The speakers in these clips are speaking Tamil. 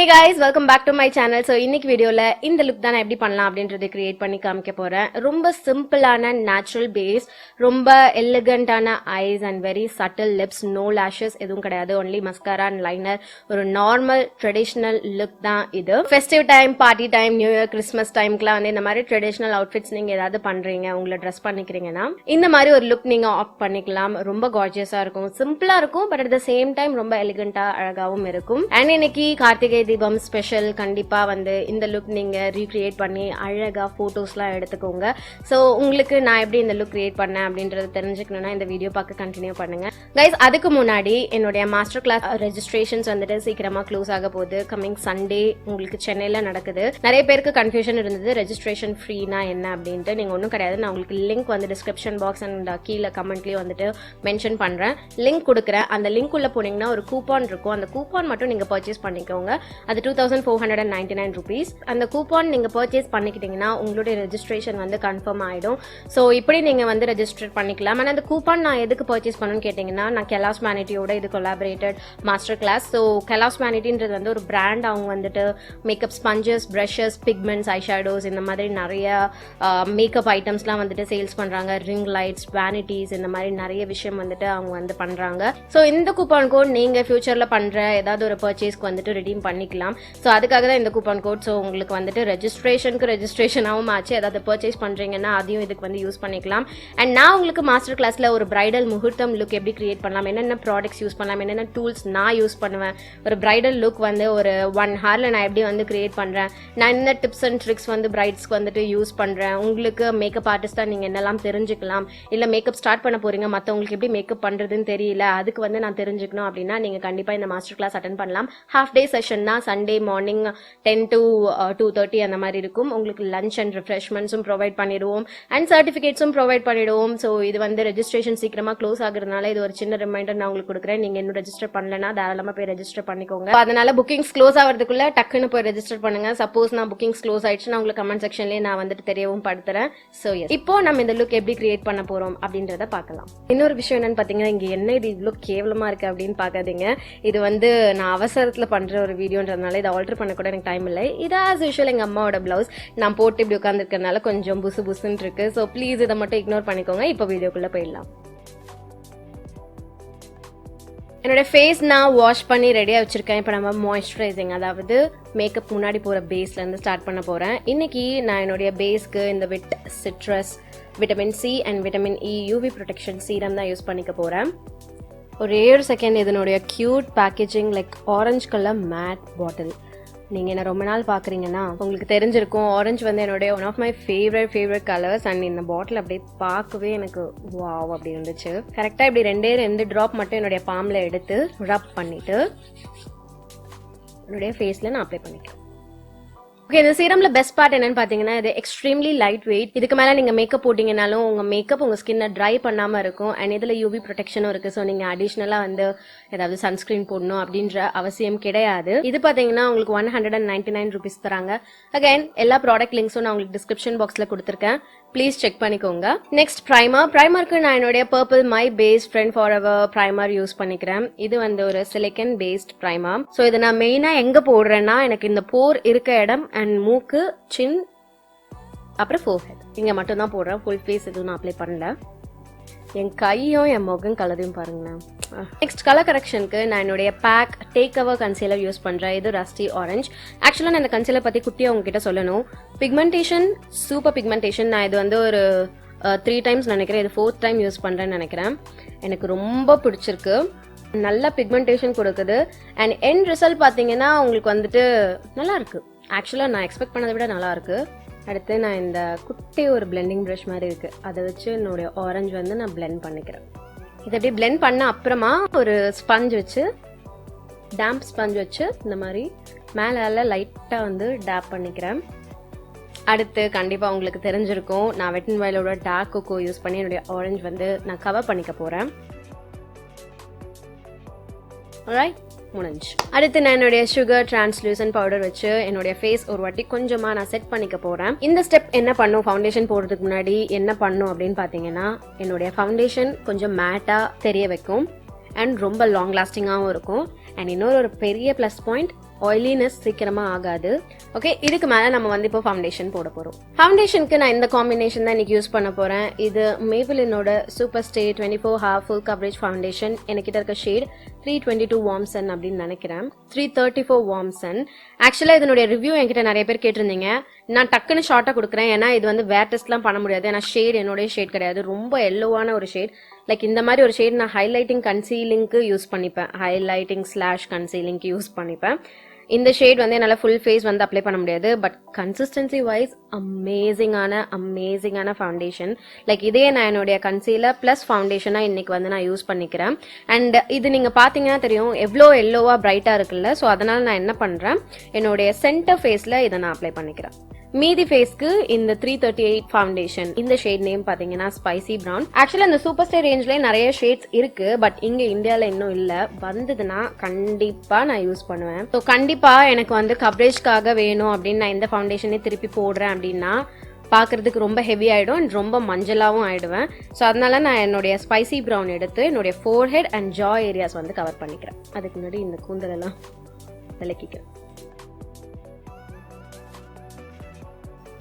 guys, welcome back to my channel. So இன்னைக்கு வீடியோல இந்த லுக் தான் நான் எப்படி பண்ணலாம் அப்படின்றதை கிரியேட் பண்ணி காமிக்க போறேன். ரொம்ப சிம்பிளான நேச்சுரல் பேஸ், ரொம்ப எலிகண்டான eyes and very subtle lips, no lashes எதுவும் கிடையாது. Only mascara and liner. ஒரு நார்மல் ட்ரெடிஷனல் லுக் தான் இது. Festive time, party time, new year, Christmas டைம்க்குலாம் வந்து இந்த மாதிரி ட்ரெடிஷனல் அவுட்ஃபிட்ஸ் நீங்க ஏதாவது பண்றீங்க, உங்களை ட்ரெஸ் பண்ணிக்கிறீங்கன்னா இந்த மாதிரி ஒரு லுக் நீங்க ஆப்ட் பண்ணிக்கலாம். ரொம்ப கார்ஜியஸா இருக்கும், சிம்பிளா இருக்கும், but at the same time ரொம்ப எலிகண்டா அழகாவும் இருக்கும். அண்ட் இன்னைக்கு கார்த்திகை தீபம் ஸ்பெஷல். கண்டிப்பா வந்து இந்த லுக் நீங்க ரீக்ரியேட் பண்ணி அழகா போட்டோஸ்லாம் எடுத்துக்கோங்க. ஸோ உங்களுக்கு நான் எப்படி இந்த லுக் கிரியேட் பண்ணேன் அப்படின்றது தெரிஞ்சுக்கணும்னா இந்த வீடியோ பார்க்க கண்டினியூ பண்ணுங்க கைஸ். அதுக்கு முன்னாடி என்னுடைய மாஸ்டர் கிளாஸ் ரெஜிஸ்ட்ரேஷன்ஸ் வந்துட்டு சீக்கிரமா க்ளோஸ் ஆக போகுது. கமிங் சண்டே உங்களுக்கு சென்னையில நடக்குது. நிறைய பேருக்கு கன்ஃபியூஷன் இருந்தது ரெஜிஸ்ட்ரேஷன் ஃப்ரீனா என்ன அப்படின்ட்டு. நீங்க ஒன்றும் கிடையாது, நான் உங்களுக்கு லிங்க் வந்து டிஸ்கிரிப்ஷன் பாக்ஸ் அண்ட் கீழே கமெண்ட்லயும் வந்துட்டு மென்ஷன் பண்றேன். லிங்க் கொடுக்குறேன். அந்த லிங்க் உள்ள போனீங்கன்னா ஒரு கூப்பான் இருக்கும். அந்த கூப்பான் மட்டும் நீங்க பர்ச்சேஸ் பண்ணிக்கோங்க. அது 2499 rupees. அந்த கூப்பான் நீங்க பர்ச்சேஸ் பண்ணிக்கிட்டீங்கன்னா உங்களுடைய ரெஜிஸ்ட்ரேஷன் வந்து கன்ஃபார்ம் ஆயிடும். ஸோ இப்படி நீங்க வந்து ரெஜிஸ்டர் பண்ணிக்கலாம். ஆனால் அந்த கூப்பான் நான் எதுக்கு பர்ச்சேஸ் பண்ணணும்னு கேட்டீங்கன்னா, நான் கெலாஸ் மேனிட்டியோட இது கொலாபரேட்டட் மாஸ்டர் கிளாஸ். ஸோ கெலாஸ் மேனிட்டின்றது வந்து ஒரு பிராண்ட். அவங்க வந்துட்டு makeup sponges, brushes, pigments, eyeshadows இந்த மாதிரி நிறைய மேக்கப் ஐட்டம்ஸ்லாம் வந்துட்டு சேல்ஸ் பண்றாங்க. ரிங் லைட்ஸ், வேனிட்டிஸ் இந்த மாதிரி நிறைய விஷயம் வந்துட்டு அவங்க வந்து பண்றாங்க. ஸோ இந்த கூப்பான் கோட் நீங்க ஃபியூச்சர்ல பண்ற ஏதாவது ஒரு பர்ச்சேஸ்க்கு வந்துட்டு ரெடீம் பண்ணிக்கலாம். ஸோ அதுக்காக தான் இந்த கூப்பான் கோட். ஸோ உங்களுக்கு வந்துட்டு ரெஜிஸ்ட்ரேஷனாகவும் ஆச்சு. ஏதாவது பர்ச்சேஸ் பண்றீங்கன்னா அதையும் இதுக்கு வந்து யூஸ் பண்ணிக்கலாம். அண்ட் நான் உங்களுக்கு மாஸ்டர் கிளாஸ்ல ஒரு பிரைடல் முகூர்த்தம் லுக் எப்படி கிரியேட் பண்ணலாம், என்னென்ன ப்ராடக்ட்ஸ் யூஸ் பண்ணலாம், என்னென்ன டூல்ஸ் நான் யூஸ் பண்ணுவேன், ஒரு பிரைடல் லுக் வந்து ஒரு 1 hourல நான் எப்படி வந்து கிரியேட் பண்றேன், நான் என்ன டிப்ஸ் அண்ட் ட்ரிக்ஸ் வந்து பிரைட்ஸ்க்கு வந்துட்டு யூஸ் பண்றேன், உங்களுக்கு மேக்கப் ஆர்டிஸ்டா நீங்க என்னெல்லாம் தெரிஞ்சுக்கலாம், இல்ல மேக்கப் ஸ்டார்ட் பண்ண போறீங்க, மற்றவங்களுக்கு எப்படி மேக்கப் பண்றதுன்னு தெரியல, அதுக்கு வந்து நான் தெரிஞ்சுக்கணும் அப்படின்னா நீங்க கண்டிப்பா இந்த மாஸ்டர் கிளாஸ் அட்டென்ட் பண்ணலாம். ஹாஃப் டே செஷன் தான். சண்டே மார்னிங் 10 to 2:30 அந்த மாதிரி இருக்கும். உங்களுக்கு லஞ்ச் அண்ட் ரிஃப்ரெஷ்மெண்ட்ஸும் ப்ரொவைட் பண்ணிடுவோம் அண்ட் சர்டிஃபிகேட்ஸும் ப்ரொவைட் பண்ணிடுவோம். ஸோ இது வந்து ரெஜிஸ்ட்ரேஷன் சீக்கிரமா க்ளோஸ் ஆகுறதுனால இது ஒரு சின்ன ரிமைண்டர் நான் உங்களுக்கு கொடுக்குறேன். நீங்க இன்னும் ரெஜிஸ்டர் பண்ணலன்னா தாராளமா போய் ரெஜிஸ்டர் பண்ணிக்கோங்க. அதனால புக்கிங்ஸ் க்ளோஸ் ஆகிறதுக்குள்ள டக்குன்னு போய் ரெஜிஸ்டர் பண்ணுங்க. சப்போஸ் நான் புக்கிங்ஸ் க்ளோஸ் ஆயிடுச்சுன்னா உங்களுக்கு கமெண்ட் செக்ஷன்லேயே நான் வந்துட்டு தெரியவும் படுத்துறேன். ஸோ இப்போ நம்ம இந்த லுக் எப்படி கிரியேட் பண்ண போறோம் அப்படின்றத பார்க்கலாம். இன்னொரு விஷயம் என்னன்னு பாத்தீங்கன்னா, இங்க என்ன இது இவ்வளோ கேவலமா இருக்கு அப்படின்னு பார்க்காதீங்க. இது வந்து நான் அவசரத்துல பண்ற ஒரு வீடியோன்றதுனால இதை ஆல்டர் பண்ண கூட எனக்கு டைம் இல்லை. இது ஆஸ் யூஷுவல் எங்க அம்மாவோட பிளவுஸ் நான் போட்டு இப்படி உட்காந்துருக்கனால கொஞ்சம் புசு புசுன்னு இருக்கு. ஸோ ப்ளீஸ் இதை மட்டும் இக்னோர் பண்ணிக்கோங்க. இப்போ வீடியோக்குள்ள போயிடலாம். என்னோட ஃபேஸ் நான் வாஷ் பண்ணி ரெடியாக வச்சிருக்கேன். இப்போ நம்ம மாய்ஸ்சரைசிங், அதாவது மேக்கப் முன்னாடி போகிற பேஸ்ல இருந்து ஸ்டார்ட் பண்ண போறேன். இன்னைக்கு நான் என்னுடைய பேஸ்க்கு இந்த with citrus, vitamin C and vitamin E UV protection serum தான் யூஸ் பண்ணிக்க போறேன். ஒரு 7 செகண்ட். இதனுடைய cute packaging, like orange colour matte bottle. நீங்கள் என்ன ரொம்ப நாள் பார்க்குறீங்கன்னா உங்களுக்கு தெரிஞ்சிருக்கும். ஆரஞ்சு வந்து என்னுடைய one of my favourite colours. And இந்த பாட்டில் அப்படியே பார்க்கவே எனக்கு வாவ் அப்படி இருந்துச்சு. கரெக்டாக இப்படி 2 ட்ராப் மட்டும் என்னுடைய பாம்ல எடுத்து ரப் பண்ணிட்டு என்னுடைய ஃபேஸில் நான் அப்ளை பண்ணிக்கிறேன். ஓகே, இந்த சீரம்ல பெஸ்ட் பார்ட் என்னன்னு பாத்தீங்கன்னா, இது எக்ஸ்ட்ரீம்லி லைட் வெயிட். இதுக்கு மேல நீங்க மேக்கப் போட்டீங்கனாலும் உங்க மேக்கப் உங்க ஸ்கின்னை ட்ரை பண்ணாம இருக்கும். அண்ட் இதுல யூவி ப்ரொடெக்ஷனும் இருக்கு. ஸோ நீங்க அடிஷ்னலா வந்து ஏதாவது சன்ஸ்கிரீன் போடணும் அப்படின்ற அவசியம் கிடையாது. இது பாத்தீங்கன்னா உங்களுக்கு 199 rupees தராங்க. அகைன் எல்லா ப்ராடக்ட் லிங்க்ஸும் நான் உங்களுக்கு டிஸ்கிரிப்ஷன் பாக்ஸ்ல கொடுத்துருக்கேன். ப்ளீஸ் செக் பண்ணிக்கோங்க. நெக்ஸ்ட் ப்ரைமருக்கு நான் என்னுடைய Purplle my base friend for ever primer use பண்ணிக்கிறேன். இது வந்து ஒரு சிலிக்கன் பேஸ்ட் ப்ரைமர். ஸோ இதை நான் மெயினா எங்க போடுறேன்னா, எனக்கு இந்த போர் இருக்க இடம் அண்ட் மூக்கு, சின், அப்புறம் ஃபோர்ஹெட் இங்க மட்டும் தான் போடுறேன். ஃபுல் ஃபேஸ் எதுவும் நான் அப்ளை பண்ணல. என் கையும் என் முகம் கலரையும் பாருங்களேன். நெக்ஸ்ட் கலர் கரெக்ஷனுக்கு நான் என்னுடைய பேக் டேக் அவர் கன்சீலர் யூஸ் பண்றேன். இது ரஸ்டி ஆரஞ்ச். ஆக்சுவலா நான் இந்த கன்சீலர் பத்தி குட்டியா உங்ககிட்ட சொல்லணும். Pigmentation, super pigmentation. நான் இது வந்து ஒரு 3 times நினைக்கிறேன். இது 4th time யூஸ் பண்றேன்னு நினைக்கிறேன். எனக்கு ரொம்ப பிடிச்சிருக்கு. நல்ல பிக்மெண்டேஷன் கொடுக்குது. அண்ட் எண்ட் ரிசல்ட் பாத்தீங்கன்னா உங்களுக்கு வந்துட்டு நல்லா இருக்கு. ஆக்சுவலாக நான் எக்ஸ்பெக்ட் பண்ணதை விட நல்லா இருக்கு. அடுத்து நான் இந்த குட்டி ஒரு பிளெண்டிங் ப்ரஷ் மாதிரி இருக்கு, அதை வச்சு என்னுடைய ஆரஞ்சு வந்து நான் பிளெண்ட் பண்ணிக்கிறேன். இதை அப்படியே பிளெண்ட் பண்ண அப்புறமா ஒரு ஸ்பஞ்ச் வச்சு, டேம்ப் ஸ்பஞ்ச் வச்சு இந்த மாதிரி மேலே லைட்டாக வந்து டேப் பண்ணிக்கிறேன். அடுத்து கண்டிப்பாக உங்களுக்கு தெரிஞ்சிருக்கும், நான் வெட் அண்ட் வைல்டோட டார்க் கோகோ யூஸ் பண்ணி என்னுடைய ஆரஞ்சு வந்து நான் கவர் பண்ணிக்க போகிறேன். ஆல்ரைட், முடிஞ்சு. அடுத்து நான் என்னுடைய சுகர் டிரான்ஸ்லூசன்ட் பவுடர் வச்சு என்னுடைய ஃபேஸ் ஒரு வாட்டி கொஞ்சமா நான் செட் பண்ணிக்க போறேன். இந்த ஸ்டெப் என்ன பண்ணும், ஃபவுண்டேஷன் போடுறதுக்கு முன்னாடி என்ன பண்ணும் அப்படின்னு பாத்தீங்கன்னா, என்னுடைய ஃபவுண்டேஷன் கொஞ்சம் மேட்டா தெரிய வைக்கும் அண்ட் ரொம்ப லாங் லாஸ்டிங்காகவும் இருக்கும். அண்ட் இன்னொரு பெரிய ப்ளஸ் பாயிண்ட், ஆயிலினஸ் சீக்கிரமா ஆகாது. ஓகே, இதுக்கு மேல நம்ம வந்து இப்போ ஃபவுண்டேஷன் போட போறோம். ஃபவுண்டேஷனுக்கு நான் இந்த காம்பினேஷன் தான் இன்னைக்கு யூஸ் பண்ண போறேன். இது Maybellineோட super stay 24 full coverage foundation. எனக்கிட்ட இருக்க ஷேட் 322 warm sun அப்படின்னு நினைக்கிறேன். 334 warm sun. ஆக்சுவலா இதனுடைய ரிவ்யூ என்கிட்ட நிறைய பேர் கேட்டிருந்தீங்க. நான் டக்குன்னு ஷார்ட்டா கொடுக்குறேன், ஏன்னா இது வந்து வேர் டெஸ்ட்லாம் பண்ண முடியாது. ஏன்னா ஷேட் என்னோட ஷேட் கிடையாது, ரொம்ப எல்லோவான ஒரு ஷேட். லைக் இந்த மாதிரி ஒரு ஷேட் நான் ஹைலைட்டிங் கன்சீலிங்க்கு யூஸ் பண்ணிப்பேன், ஹைலைட்டிங் / கன்சீலிங்க்கு யூஸ் பண்ணிப்பேன். இந்த ஷேட் வந்து என்னால் ஃபுல் ஃபேஸ் வந்து அப்ளை பண்ண முடியாது, பட் கன்சிஸ்டன்சி வைஸ் அமேசிங்கான ஃபவுண்டேஷன். லைக் இதே நான் என்னுடைய கன்சீலர் ப்ளஸ் ஃபவுண்டேஷனாக இன்னைக்கு வந்து நான் யூஸ் பண்ணிக்கிறேன். அண்ட் இது நீங்கள் பார்த்தீங்கன்னா தெரியும் எவ்வளோ எல்லோவாக பிரைட்டாக இருக்குல்ல. ஸோ அதனால் நான் என்ன பண்ணுறேன், என்னுடைய சென்டர் ஃபேஸில் இதை நான் அப்ளை பண்ணிக்கிறேன். மீதி ஃபேஸ்க்கு இந்த 338 ஃபவுண்டேஷன், இந்த ஷேட் நேம் பாத்தீங்கன்னா ஸ்பைசி பிரவுன். ஆக்சுவலா இந்த சூப்பர் ஸ்டே ரேஞ்ச்லயே நிறைய ஷேட்ஸ் இருக்கு, பட் இங்க இந்தியால இன்னும் இல்ல. வந்ததுன்னா கண்டிப்பா நான் யூஸ் பண்ணுவேன். ஸோ கண்டிப்பா எனக்கு வந்து கவரேஜ்க்காக வேணும் அப்படின்னு நான் இந்த ஃபவுண்டேஷனே திருப்பி போடுறேன் அப்படின்னா பாக்குறதுக்கு ரொம்ப ஹெவி ஆயிடும் அண்ட் ரொம்ப மஞ்சளாவும் ஆயிடுவேன். ஸோ அதனால நான் என்னுடைய ஸ்பைசி பிரவுன் எடுத்து என்னுடைய ஃபோர்ஹெட் அண்ட் ஜா ஏரியாஸ் வந்து கவர் பண்ணிக்கிறேன். அதுக்கு முன்னாடி இந்த கூந்தல் எல்லாம் விளக்கிக்கிறேன்.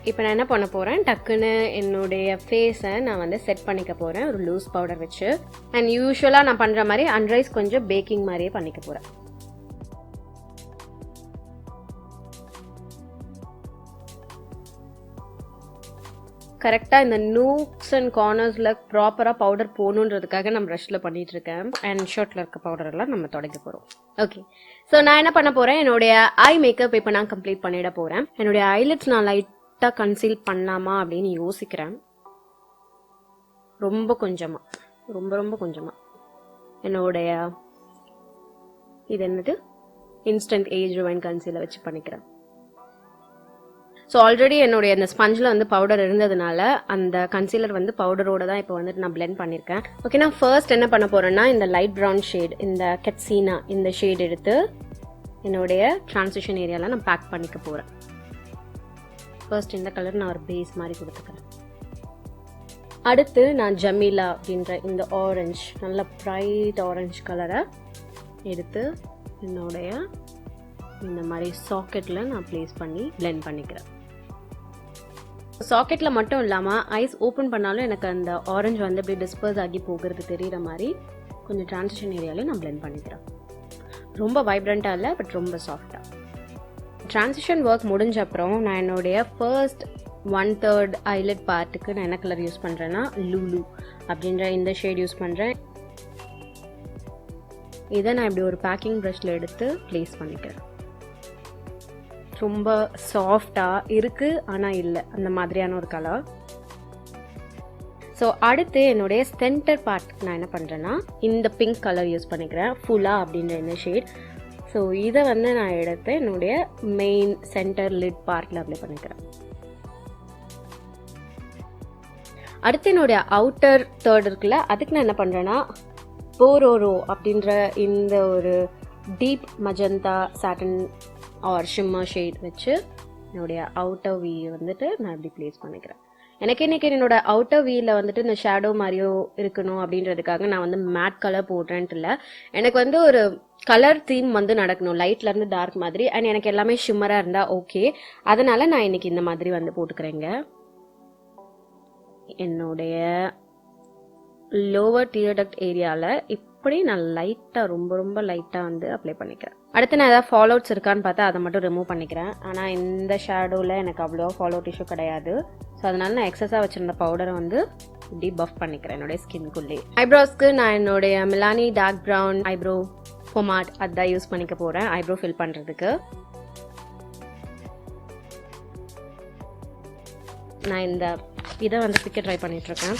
இப்போ நான் என்ன பண்ண போறேன், டக்குன்னு என்னுடைய ஃபேஸை நான் வந்து செட் பண்ணிக்க போறேன் ஒரு லூஸ் பவுடர் வச்சு. அண்ட் யூஸ்வலா நான் பண்ற மாதிரி அன்ரைஸ் கொஞ்சம் பேக்கிங் மாதிரியே பண்ணிக்க போறேன். கரெக்டா இந்த நூக்ஸ் அண்ட் கார்னர்ஸ்ல ப்ராப்பரா பவுடர் போகணுன்றதுக்காக நான் ப்ரஷ்ல பண்ணிட்டு இருக்கேன். அண்ட் ஷர்ட்ல இருக்க பவுடர் எல்லாம் நம்ம தொடக்க போறோம். ஓகே, ஸோ நான் என்ன பண்ண போறேன், என்னுடைய ஐ மேக்கப் இப்போ நான் கம்ப்ளீட் பண்ணிட போறேன். என்னுடைய ஐலிட்ஸ் நான் லைட்டா கன்சீல் பண்ணலாமா அப்படின்னு யோசிக்கிறேன். ரொம்ப கொஞ்சமா என்னுடைய இது என்னது இன்ஸ்டன்ட் ஏஜ் ரிவைன் கன்சீலர் வச்சு பண்ணிக்கிறேன். ஸோ ஆல்ரெடி என்னுடைய அந்த ஸ்பஞ்சில் வந்து பவுடர் இருந்ததுனால அந்த கன்சீலர் வந்து பவுடரோட தான் இப்போ வந்துட்டு நான் பிளெண்ட் பண்ணியிருக்கேன். ஓகே, நான் ஃபர்ஸ்ட் என்ன பண்ண போறேன்னா இந்த லைட் ப்ரௌன் ஷேட், இந்த கெட்சீனா இந்த ஷேட் எடுத்து என்னுடைய டிரான்சிஷன் ஏரியாவில் நான் பேக் பண்ணிக்க போறேன். ஃபர்ஸ்ட் இந்த கலர் நான் ஒரு பேஸ் மாதிரி கொடுத்துக்கிறேன். அடுத்து நான் ஜமீலா அப்படின்ற இந்த ஆரஞ்சு, நல்ல பிரைட் ஆரஞ்சு கலரை எடுத்து என்னுடைய இந்த மாதிரி சாக்கெட்ல நான் பிளேஸ் பண்ணி பிளெண்ட் பண்ணிக்கிறேன். சாக்கெட்ல மட்டும் இல்லாம ஐஸ் ஓபன் பண்ணாலும் எனக்கு அந்த ஆரஞ்சு வந்து அப்படியே டிஸ்பர்ஸ் ஆகி போகிறது தெரியுற மாதிரி கொஞ்சம் டிரான்சிஷன் ஏரியாலே நான் பிளெண்ட் பண்ணிக்கிறேன். ரொம்ப வைப்ரண்டா இல்லை, பட் ரொம்ப சாஃப்டா. டிரான்சிஷன் ஒர்க் முடிஞ்ச அப்புறம் நான் என்னுடைய ஃபர்ஸ்ட் 1/3 ஐலட் பார்ட்டுக்கு நான் என்ன கலர் யூஸ் பண்றேன்னா லூலு அப்படின்ற இந்த ஷேட் யூஸ் பண்றேன். இதை நான் இப்படி ஒரு பேக்கிங் ப்ரஷ்ல எடுத்து பிளேஸ் பண்ணிக்கிறேன். ரொம்ப சாஃப்டா இருக்கு, ஆனா இல்லை அந்த மாதிரியான ஒரு கலர். ஸோ அடுத்து என்னுடைய சென்டர் பார்ட் நான் என்ன பண்றேன்னா இந்த பிங்க் கலர் யூஸ் பண்ணிக்கிறேன், ஃபுல்லா அப்படின்ற இந்த ஷேட். ஸோ இதை வந்து நான் எடுத்து என்னுடைய மெயின் சென்டர் லிட் பார்ட்ல அப்ளை பண்ணிக்கிறேன். அடுத்து என்னுடைய அவுட்டர் தேர்ட் இருக்குல்ல, அதுக்கு நான் என்ன பண்றேன்னா போரோரோ அப்படின்ற இந்த ஒரு deep magenta satin or shimmer shade வச்சு என்னுடைய அவுட்டர் வீ வந்துட்டு நான் இப்படி பிளேஸ் பண்ணிக்கிறேன். எனக்கு இன்னைக்கு என்னோட அவுட்டர் வீல வந்துட்டு இந்த ஷேடோ மாதிரியோ இருக்கணும் அப்படின்றதுக்காக நான் வந்து மேட் கலர் போடுறேன்ட்டு இல்லை. எனக்கு வந்து ஒரு கலர் தீம் வந்து நடக்கணும், லைட்ல இருந்து டார்க் மாதிரி. அண்ட் எனக்கு எல்லாமே ஷிம்மரா இருந்தா ஓகே, அதனால நான் இன்னைக்கு இந்த மாதிரி வந்து போட்டுக்கிறேங்க. என்னுடைய லோவர் டியர் டக்ட் ஏரியால இப்படி நான் லைட்டா ரொம்ப லைட்டா வந்து அப்ளை பண்ணிக்கிறேன். அடுத்து நான் ஏதாவது ஃபால் அவுட்ஸ் இருக்கான்னு பார்த்தா அதை மட்டும் ரிமூவ் பண்ணிக்கிறேன். ஆனால் இந்த ஷேடோவில் எனக்கு அவ்வளோ ஃபால் அவுட் இஷ்யூ கிடையாது. ஸோ அதனால நான் எக்ஸஸாக வச்சிருந்த பவுடரை வந்து இப்படி பஃப் பண்ணிக்கிறேன் என்னுடைய ஸ்கின்குள்ளே. ஐப்ரோஸ்க்கு நான் என்னுடைய மிலானி டார்க் ப்ரௌன் ஐப்ரோ பொமாட் அதான் யூஸ் பண்ணிக்க போகிறேன் ஐப்ரோ ஃபில் பண்ணுறதுக்கு. நான் இந்த இதை வந்து பிக்க ட்ரை பண்ணிகிட்ருக்கேன்.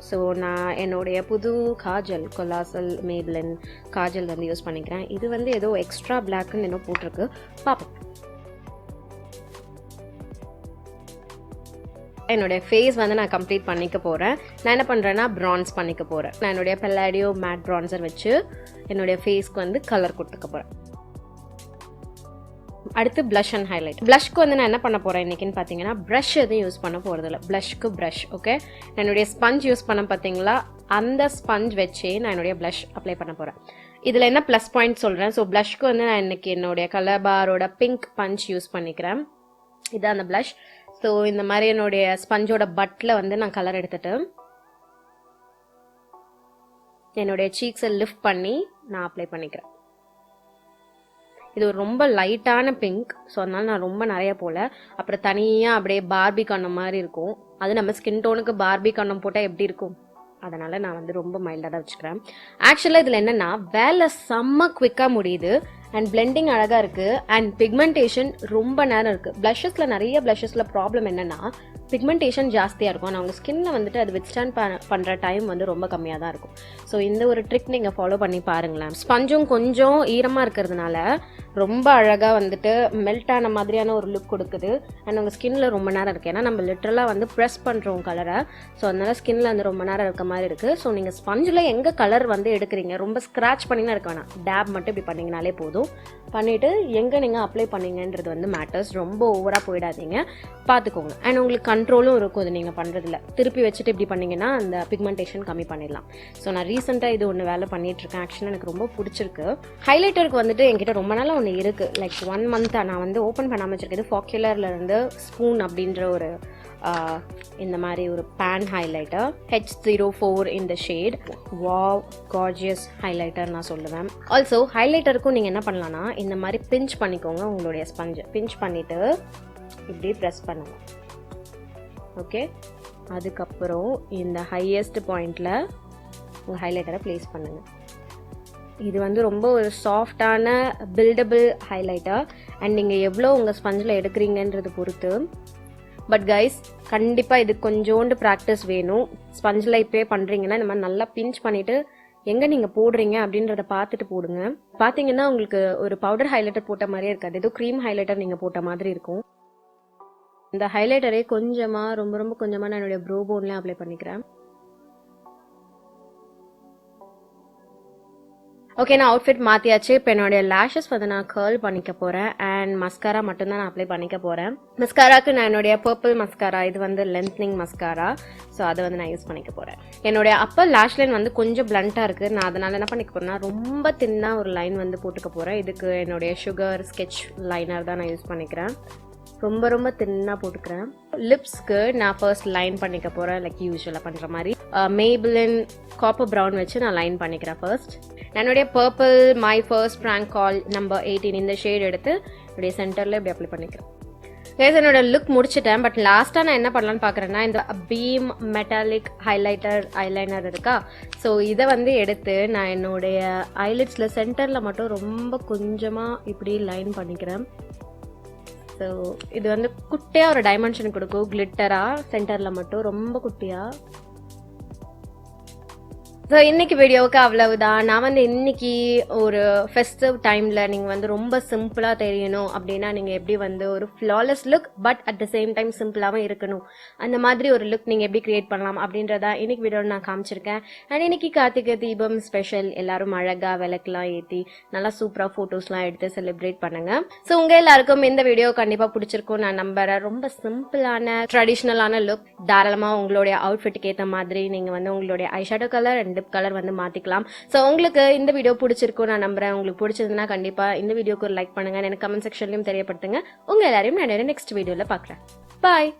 ஸோ நான் என்னுடைய புது காஜல் கொலாசல் மேப்லின் காஜல் வந்து யூஸ் பண்ணிக்கிறேன். இது வந்து ஏதோ எக்ஸ்ட்ரா பிளாக்னு என்ன போட்டிருக்கு, பார்ப்போம். என்னுடைய ஃபேஸ் வந்து நான் கம்ப்ளீட் பண்ணிக்க போகிறேன். நான் என்ன பண்ணுறேன்னா ப்ரான்ஸ் பண்ணிக்க போகிறேன். நான் என்னுடைய பெல்லாடியோ மேட் ப்ரான்சர் வச்சு என்னுடைய ஃபேஸ்க்கு வந்து கலர் கொடுத்துக்க போகிறேன். அடுத்து பிளஷ் அண்ட் ஹைலைட். பிளஷ்க்கு வந்து நான் என்ன பண்ண போறேன் இன்னைக்குன்னு பார்த்தீங்கன்னா ப்ரஷ் எதுவும் யூஸ் பண்ண போறது இல்லை. பிளஷ்க்கு ப்ரஷ் ஓகே. என்னுடைய ஸ்பஞ்ச் யூஸ் பண்ண பார்த்தீங்களா, அந்த ஸ்பஞ்ச் வச்சே நான் என்னுடைய பிளஷ் அப்ளை பண்ண போறேன். இதில் என்ன ப்ளஸ் பாயிண்ட் சொல்கிறேன். ஸோ ப்ளஷ்க்கு வந்து நான் இன்னைக்கு என்னுடைய கலர்பாரோட பிங்க் பஞ்ச் யூஸ் பண்ணிக்கிறேன். இதான் அந்த ப்ளஷ். ஸோ இந்த மாதிரி என்னுடைய ஸ்பஞ்சோட பட்டில் வந்து நான் கலர் எடுத்துட்டு என்னுடைய சீக்ஸை லிஃப்ட் பண்ணி நான் அப்ளை பண்ணிக்கிறேன். இது ஒரு ரொம்ப லைட்டான பிங்க். ஸோ அதனால நான் ரொம்ப நிறைய போல. அப்புறம் தனியாக அப்படியே பார்பி கண்ணம் மாதிரி இருக்கும். அது நம்ம ஸ்கின் டோனுக்கு பார்பி கண்ணம் போட்டால் எப்படி இருக்கும், அதனால நான் வந்து ரொம்ப மைல்டாக தான் வச்சுக்கிறேன். ஆக்சுவலாக இதில் என்னன்னா வேலை செம்ம குவிக்காக முடியுது அண்ட் பிளெண்டிங் அழகாக இருக்குது அண்ட் பிக்மெண்டேஷன் ரொம்ப நேரம் இருக்குது. ப்ளஷஸில் நிறைய ப்ளஷஸில் ப்ராப்ளம் என்னென்னா பிக்மெண்டேஷன் ஜாஸ்தியாக இருக்கும். ஆனால் அவங்க ஸ்கின்னில் வந்துட்டு அது வித்ஸ்டாண்ட் பண்ணுற டைம் வந்து ரொம்ப கம்மியாக தான் இருக்கும். ஸோ இந்த ஒரு ட்ரிக் நீங்கள் ஃபாலோ பண்ணி பாருங்களேன். ஸ்பஞ்சும் கொஞ்சம் ஈரமாக இருக்கிறதுனால ரொம்ப அழகாக வந்துட்டு மெல்ட் ஆன மாதிரியான ஒரு லுக் கொடுக்குது அண்ட் உங்கள் ஸ்கின்னில் ரொம்ப நேரம் இருக்குது. ஏன்னா நம்ம லிட்டரலாக வந்து ப்ரெஸ் பண்ணுறோம் கலரை. ஸோ அதனால ஸ்கின்னில் வந்து ரொம்ப நேரம் இருக்க மாதிரி இருக்குது. ஸோ நீங்கள் ஸ்பஞ்சில் எங்கே கலர் வந்து எடுக்கிறீங்க, ரொம்ப ஸ்க்ராட்ச் பண்ணினா இருக்க வேணாம், டேப் மட்டும் இப்படி பண்ணிங்கனாலே போதும். பண்ணிவிட்டு எங்கே நீங்கள் அப்ளை பண்ணீங்கன்றது வந்து மேட்டர்ஸ். ரொம்ப ஓவராக போயிடாதீங்க, பார்த்துக்கோங்க. அண்ட் உங்களுக்கு கண்ட்ரோலும் இருக்கும் அது நீங்கள் பண்ணுறதுல. திருப்பி வச்சுட்டு இப்படி பண்ணிங்கன்னா அந்த பிக்மெண்டேஷன் கம்மி பண்ணிடலாம். ஸோ நான் ரீசெண்டாக இது ஒன்று வேலை பண்ணிகிட்ருக்கேன். ஆக்சுவலாக எனக்கு ரொம்ப பிடிச்சிருக்கு. ஹைலைட்டருக்கு வந்துட்டு என்கிட்ட ரொம்ப நாளாக ஒன்று இருக்குது. லைக் 1 மந்த்தாக நான் வந்து ஓப்பன் பண்ணாமல் வச்சுருக்கேன். இது Focallure ஸ்பூன் அப்படின்ற ஒரு இந்த மாதிரி ஒரு பேன் ஹைலைட்டர் H04 இந்த ஷேட். வாவ் கார்ஜியஸ் ஹைலைட்டர் நான் சொல்லுவேன். ஆல்சோ ஹைலைட்டருக்கும் நீங்கள் என்ன பண்ணலான்னா இந்த மாதிரி பிஞ்ச் பண்ணிக்கோங்க. உங்களுடைய ஸ்பஞ்சை பிஞ்ச் பண்ணிவிட்டு இப்படி ப்ரெஸ் பண்ணுங்க. ஓகே, அதுக்கப்புறம் இந்த ஹையஸ்ட் பாயிண்டில் உங்கள் ஹைலைட்டரை ப்ளேஸ் பண்ணுங்கள். இது வந்து ரொம்ப ஒரு சாஃப்டான பில்டபிள் ஹைலைட்டர் அண்ட் நீங்கள் எவ்வளோ உங்கள் ஸ்பஞ்சில் எடுக்கிறீங்கன்றது பொறுத்து. பட் கைஸ் கண்டிப்பாக இது கொஞ்சோண்டு ப்ராக்டிஸ் வேணும். ஸ்பஞ்சில் இப்போயே பண்ணுறீங்கன்னா இந்த மாதிரி நல்லா பிஞ்ச் பண்ணிவிட்டு எங்கே நீங்கள் போடுறீங்க அப்படின்றத பார்த்துட்டு போடுங்க. பார்த்தீங்கன்னா உங்களுக்கு ஒரு பவுடர் ஹைலைட்டர் போட்ட மாதிரியே இருக்காது, ஏதோ க்ரீம் ஹைலைட்டர் நீங்கள் போட்ட மாதிரி இருக்கும். இந்த ஹைலைட்டரே கொஞ்சமாக ரொம்ப ரொம்ப கொஞ்சமாக நான் என்னுடைய ப்ரோ போன்லேயும் அப்ளை பண்ணிக்கிறேன். ஓகே, நான் அவுட்ஃபிட் மாற்றியாச்சு. இப்போ என்னுடைய லேஷஸ் வந்து நான் கர்ல் பண்ணிக்க போகிறேன் அண்ட் மஸ்காரா மட்டும்தான் நான் அப்ளை பண்ணிக்க போகிறேன். மஸ்காராக்கு நான் என்னுடைய Purplle மஸ்காரா, இது வந்து லென்த்னிங் மஸ்காரா. ஸோ அதை வந்து நான் யூஸ் பண்ணிக்க போகிறேன். என்னுடைய அப்பர் லேஷ் லைன் வந்து கொஞ்சம் பிளண்ட்டாக இருக்குது. நான் அதனால் என்ன பண்ணிக்க போகிறேன்னா ரொம்ப தின்னாக ஒரு லைன் வந்து போட்டுக்க போகிறேன். இதுக்கு என்னுடைய சுகர் ஸ்கெட்ச் லைனர் தான் நான் யூஸ் பண்ணிக்கிறேன். ரொம்ப ரொம்ப தின்னாக போட்டுக்கிறேன். லிப்ஸ்க்கு நான் ஃபர்ஸ்ட் லைன் பண்ணிக்க போகிறேன், லைக் யூஸ்வலாக பண்ணுற மாதிரி. Maybelline காப்பர் ப்ரௌன் வச்சு நான் லைன் பண்ணிக்கிறேன் ஃபர்ஸ்ட். என்னுடைய Purplle my first prank call number 18 இந்த ஷேட் எடுத்து என்னுடைய சென்டரில் இப்படி அப்ளை பண்ணிக்கிறேன். என்னோட லுக் முடிச்சிட்டேன். பட் லாஸ்ட்டாக நான் என்ன பண்ணலான்னு பார்க்குறேன்னா இந்த பீம் மெட்டாலிக் ஐலைனர் இருக்கா. ஸோ இதை வந்து எடுத்து நான் என்னுடைய ஐலிட்ஸில் சென்டரில் மட்டும் ரொம்ப கொஞ்சமாக இப்படி லைன் பண்ணிக்கிறேன். ஸோ இது வந்து குட்டியாக ஒரு டைமென்ஷன் கொடுக்கும், கிளிட்டராக சென்டரில் மட்டும் ரொம்ப குட்டியாக. ஸோ இன்னைக்கு வீடியோவுக்கு அவ்வளவுதான். நான் வந்து இன்னைக்கு ஒரு ஃபெஸ்டிவ் டைமில் நீங்கள் வந்து ரொம்ப சிம்பிளாக தெரியணும் அப்படின்னா நீங்கள் எப்படி வந்து ஒரு flawless look but at the same time சிம்பிளாகவும் இருக்கணும், அந்த மாதிரி ஒரு லுக் நீங்கள் எப்படி கிரியேட் பண்ணலாம் அப்படின்றதா இன்னைக்கு வீடியோவில் நான் காமிச்சிருக்கேன். அண்ட் இன்னைக்கு கார்த்திகை தீபம் ஸ்பெஷல். எல்லாரும் அழகாக விளக்குலாம் ஏற்றி நல்லா சூப்பராக ஃபோட்டோஸ்லாம் எடுத்து செலிப்ரேட் பண்ணுங்க. ஸோ உங்கள் எல்லாருக்கும் இந்த வீடியோ கண்டிப்பாக பிடிச்சிருக்கும் நான் நம்புறேன். ரொம்ப சிம்பிளான ட்ரெடிஷ்னலான லுக். தாராளமாக உங்களுடைய அவுட்ஃபிட்டுக்கு ஏற்ற மாதிரி நீங்கள் வந்து உங்களுடைய ஐஷேடோ கலர் அண்ட் கலர் வந்து மாத்திக்கலாம். சோ உங்களுக்கு இந்த வீடியோ பிடிச்சிருக்கும் நான் நம்புறேன். உங்களுக்கு பிடிச்சதுன்னா கண்டிப்பா இந்த வீடியோக்கு ஒரு லைக் பண்ணுங்க. எனக்கு கமெண்ட் செக்ஷன்லயும் தெரியப்படுத்துங்க. உங்க எல்லாரையும் நான் நெக்ஸ்ட் வீடியோல பாக்குறேன். பாய்.